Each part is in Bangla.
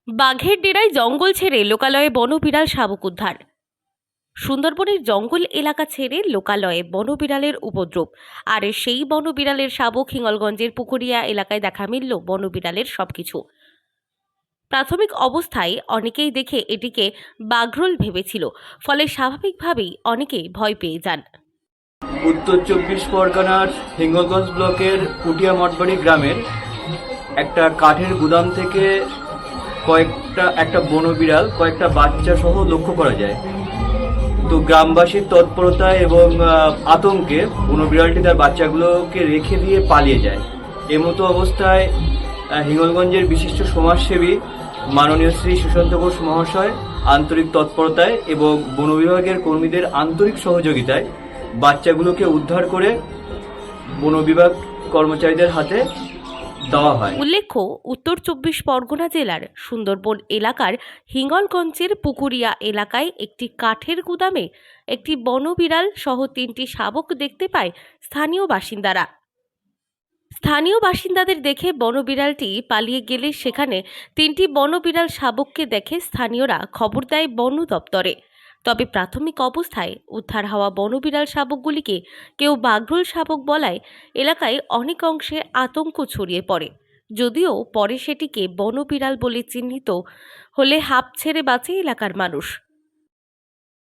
বাঘের ডেরায় জঙ্গল ছেড়ে লোকালয়ে বনবিড়াল শাবক উদ্ধার। সুন্দরবনের জঙ্গল এলাকা ছেড়ে লোকালয়ে বনবিড়ালের উপদ্রব। আর সেই বনবিড়ালের শাবক হিঙ্গলগঞ্জের পুকুরিয়া এলাকায় দেখা মিলল বনবিড়ালের সবকিছু। প্রাথমিক অবস্থায় অনেকেই দেখে এটিকে বাঘরোল ভেবেছিল, ফলে স্বাভাবিকভাবেই অনেকেই ভয় পেয়ে যান। উত্তর চব্বিশ পরগনার হিঙ্গলগঞ্জ ব্লকের পুটিয়া মঠবাড়ি গ্রামের একটা কাঠের গুদাম থেকে একটা বনবিড়াল কয়েকটা বাচ্চা সহ লক্ষ্য করা যায়। তো গ্রামবাসীর তৎপরতায় এবং আতঙ্কে বনবিড়ালটি তার বাচ্চাগুলোকে রেখে দিয়ে পালিয়ে যায়। এমতো অবস্থায় হিঙ্গলগঞ্জের বিশিষ্ট সমাজসেবী মাননীয় শ্রী সুশান্ত ঘোষ মহাশয় আন্তরিক তৎপরতায় এবং বন বিভাগের কর্মীদের আন্তরিক সহযোগিতায় বাচ্চাগুলোকে উদ্ধার করে বন বিভাগ কর্মচারীদের হাতে দেওয়া হয়। উল্লেখ্য, উত্তর চব্বিশ পরগনা জেলার সুন্দরবন এলাকার হিঙ্গলগঞ্জের পুকুরিয়া এলাকায় একটি কাঠের গুদামে একটি বনবিড়াল সহ 3টি শাবক দেখতে পায় স্থানীয় বাসিন্দারা। স্থানীয় বাসিন্দাদের দেখে বনবিড়ালটি পালিয়ে গেলে সেখানে 3টি বনবিড়াল শাবককে দেখে স্থানীয়রা খবর দেয় বন দপ্তরে। তবে প্রাথমিক অবস্থায় উদ্ধার হওয়া বনবিড়াল শাবকগুলিকে কেউ বাঘরোল শাবক বলায় এলাকায় অনেক অংশে আতঙ্ক ছড়িয়ে পড়ে। যদিও পরে সেটিকে বনবিড়াল বলে চিহ্নিত হলে হাঁপ ছেড়ে বাঁচে এলাকার মানুষ।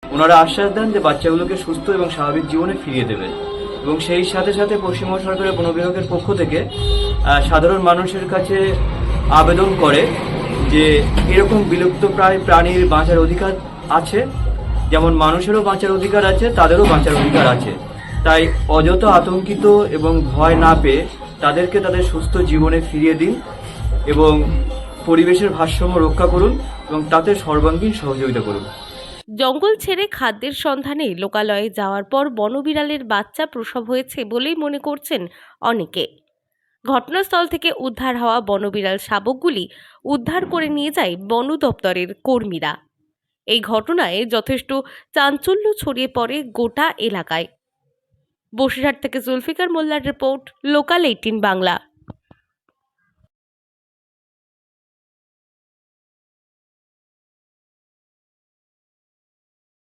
ওনারা আশ্বাস দেন যে বাচ্চাগুলোকে সুস্থ এবং স্বাভাবিক জীবনে ফিরিয়ে দেবেন এবং সেই সাথে সাথে পশ্চিমবঙ্গ সরকারের বন বিভাগের পক্ষ থেকে সাধারণ মানুষের কাছে আবেদন করে যে এরকম বিলুপ্তপ্রায় প্রাণীর বাঁচার অধিকার আছে, যেমন মানুষেরও বাঁচার অধিকার আছে, তাদেরও বাঁচার অধিকার আছে। তাই অযথা আতঙ্কিত এবং ভয় না পেয়ে তাদেরকে তাদের সুস্থ জীবনে ফিরিয়ে দিন এবং পরিবেশের ভারসাম্য রক্ষা করুন এবং তাতে সর্বাঙ্গীন সহযোগিতা করুন। জঙ্গল ছেড়ে খাদ্যের সন্ধানে লোকালয়ে যাওয়ার পর বনবিড়ালের বাচ্চা প্রসব হয়েছে বলেই মনে করছেন অনেকে। ঘটনাস্থল থেকে উদ্ধার হওয়া বনবিড়াল শাবকগুলি উদ্ধার করে নিয়ে যায় বন দপ্তরের কর্মীরা। এই ঘটনায় যথেষ্ট চাঞ্চল্য ছড়িয়ে পড়ে গোটা এলাকায়। বসিরহাট থেকে জুলফিকার মোল্লার রিপোর্ট, লোকাল 18 বাংলা।